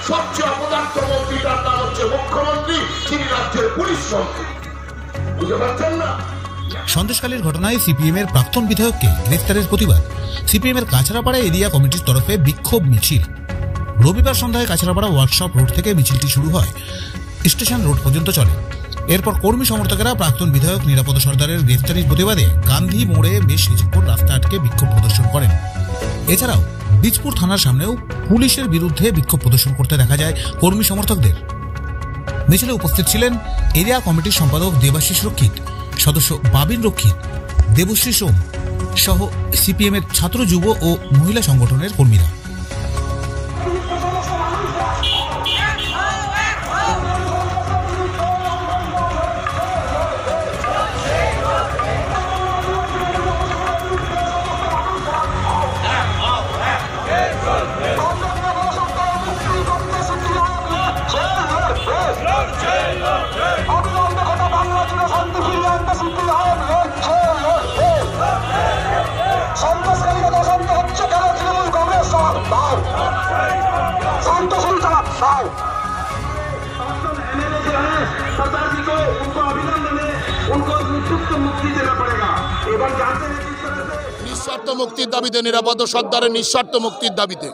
সবচেয়ে অপদার্থ মন্ত্রীটার নাম হচ্ছে মুখ্যমন্ত্রী, তিনি রাজ্যের পুলিশ মন্ত্রী। বুঝতে পারছেন না? সন্দেশখালীর ঘটনায় সিপিএম এর প্রাক্তন বিধায়ককে গ্রেফতারের প্রতিবাদ সিপিএম এর কাছড়াপাড়া এরিয়া কমিটির তরফে বিক্ষোভ মিছিল। রবিবার সন্ধ্যায় কাছড়াপাড়া ওয়ার্কশপ রোড থেকে মিছিলটি শুরু হয়, স্টেশন রোড পর্যন্ত চলে। এরপর কর্মী সমর্থকেরা প্রাক্তন বিধায়ক নিরাপদ সর্দারের গ্রেফতারির প্রতিবাদে গান্ধী মোড়ে বেশ কিছুক্ষণ রাস্তা আটকে বিক্ষোভ প্রদর্শন করেন। এছাড়াও বীজপুর থানার সামনেও পুলিশের বিরুদ্ধে বিক্ষোভ প্রদর্শন করতে দেখা যায় কর্মী সমর্থকদের। মিছিলে উপস্থিত ছিলেন এরিয়া কমিটির সম্পাদক দেবাশিস রক্ষিত, সদস্য বাবিন রক্ষিত, দেবশ্রী সোম সহ সিপিএম এর ছাত্র, যুব ও মহিলা সংগঠনের কর্মীরা। নিঃশর্ত মুক্তির দাবিতে, নিরাপদ সর্দারের নিঃশর্ত মুক্তির দাবিতে।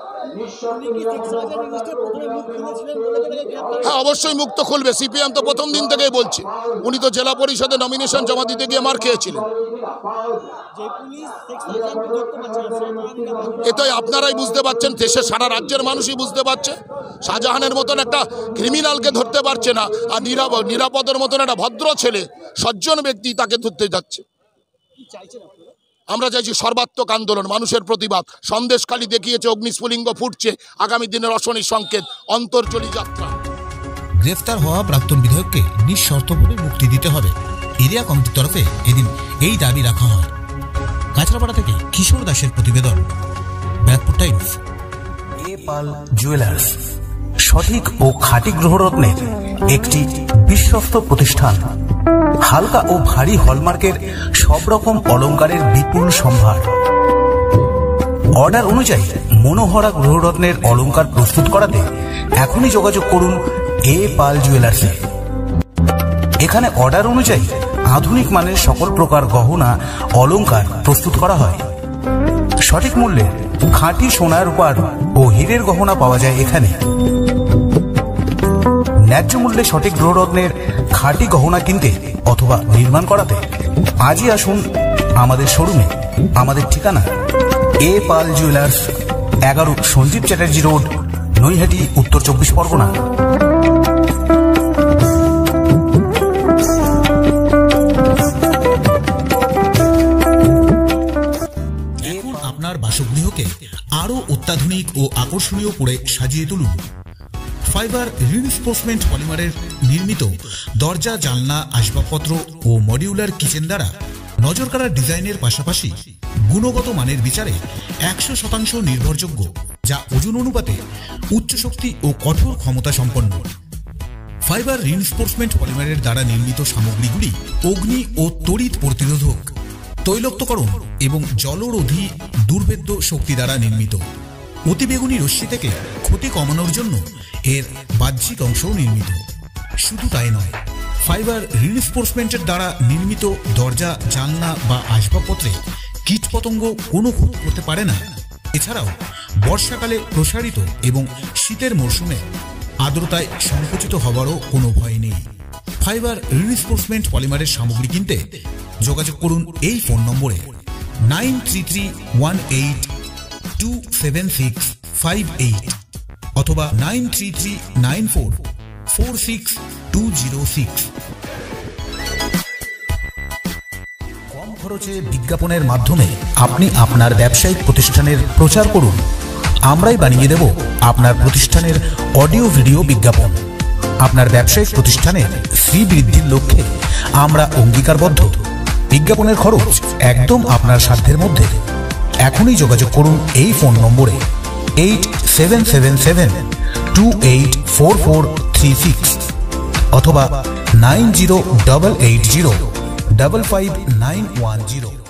হ্যাঁ, অবশ্যই মুক্ত খুলবে। সিপিএম তো প্রথম দিন থেকেই বলছে। উনি তো জেলা পরিষদে নমিনেশন জমা দিতে গিয়ে মার খেয়েছিলেন। এটাই আপনারাই বুঝতে পারছেন, দেশের সারা রাজ্যের মানুষই বুঝতে পারছে। শাহজাহানের মতন একটা ক্রিমিনালকে ধরতে পারছে না, আর নিরাপদের মতন একটা ভদ্র ছেলে, সজ্জন ব্যক্তি, তাকে ধরতে যাচ্ছে। আমরা চাইছি সর্বাত্মক আন্দোলন, মানুষের প্রতিবাদ। সন্দেশখালী দেখিয়েছে অগ্নিস্ফুলিঙ্গ ফুটছে, আগামী দিনের অশনি সংকেত, অন্তর্জলি যাত্রা। গ্রেফতার হওয়া প্রাক্তন বিধায়ককে নিঃশর্তভাবে মুক্তি দিতে হবে, এরিয়া কমিটির তরফে এদিন এই দাবি রাখা হয়। কাছড়াপাড়া থেকে কিশোর দাসের প্রতিবেদন, ব্যারাকপুর টাইমস। এ পাল জুয়েলার্স, সঠিক ও খাঁটি গ্রহরত্নের একটি বিশ্বস্ত প্রতিষ্ঠান। হালকা ও ভারী হলমার্কের সব রকম অলংকারের বিপুল সম্ভার। অর্ডার অনুযায়ী মনোহরা গ্রহরত্নের অলংকার প্রস্তুত করাতে এখনই যোগাযোগ করুন এ পাল জুয়েলার্সে। এখানে অর্ডার অনুযায়ী আধুনিক মানের সকল প্রকার গহনা অলংকার প্রস্তুত করা হয়। সঠিক মূল্যে খাঁটি সোনার, রূপার ও হীরের গহনা পাওয়া যায় এখানে। ন্যায্য মূল্যে সঠিক গ্রহরত্নের খাঁটি গহনা কিনতে অথবা নির্মাণ করাতে আজই আসুন আমাদের শোরুমে। আমাদের ঠিকানা এ পাল জুয়েলার্স, 11 সঞ্জীব চ্যাটার্জি রোড, নৈহাটি, উত্তর 24 পরগনা। এখন আপনার বাসগৃহকে আরো অত্যাধুনিক ও আকর্ষণীয় করে সাজিয়ে তুলুন। ফাইবার রিইনফোর্সমেন্ট পলিমারের নির্মিত দরজা, জানলা, আসবাবপত্র ও মডিউলার কিচেন দ্বারা নজরকাড়া ডিজাইনের পাশাপাশি গুণগত মানের বিচারে 100% নির্ভরযোগ্য, যা ওজন অনুপাতে উচ্চ শক্তি ও কঠোর ক্ষমতা সম্পন্ন। ফাইবার রিইনফোর্সমেন্ট পলিমারের দ্বারা নির্মিত সামগ্রীগুলি অগ্নি ও তড়িৎ প্রতিরোধক, তৈলক্তকরণ এবং জলরোধী দুর্ভেদ্য শক্তি দ্বারা নির্মিত। অতিবেগুনি রশ্মি থেকে ক্ষতি কমানোর জন্য এর বাহ্যিক অংশও নির্মিত। শুধু তাই নয়, ফাইবার রিইনফোর্সমেন্টের দ্বারা নির্মিত দরজা, জানলা বা আসবাবপত্রে কীটপতঙ্গ কোনো ক্ষতি করতে পারে না। এছাড়াও বর্ষাকালে প্রসারিত এবং শীতের মরশুমে আর্দ্রতায় সংকুচিত হওয়ারও কোনো ভয় নেই। ফাইবার রিইনফোর্সমেন্ট পলিমারের সামগ্রী কিনতে যোগাযোগ করুন এই ফোন নম্বরে 9331827658 অথবা 9339446206। কম খরচে বিজ্ঞাপনের মাধ্যমে আপনি আপনার ব্যবসায়িক প্রতিষ্ঠানের প্রচার করুন। আমরাই বানিয়ে দেব আপনার প্রতিষ্ঠানের অডিও ভিডিও বিজ্ঞাপন। আপনার ব্যবসায়িক প্রতিষ্ঠানের শ্রীবৃদ্ধির লক্ষ্যে আমরা অঙ্গীকারবদ্ধ। বিজ্ঞাপনের খরচ একদম আপনার সাধ্যের মধ্যে। এখনই যোগাযোগ করুন এই ফোন নম্বরে 8777284436 অথবা 908802 55910।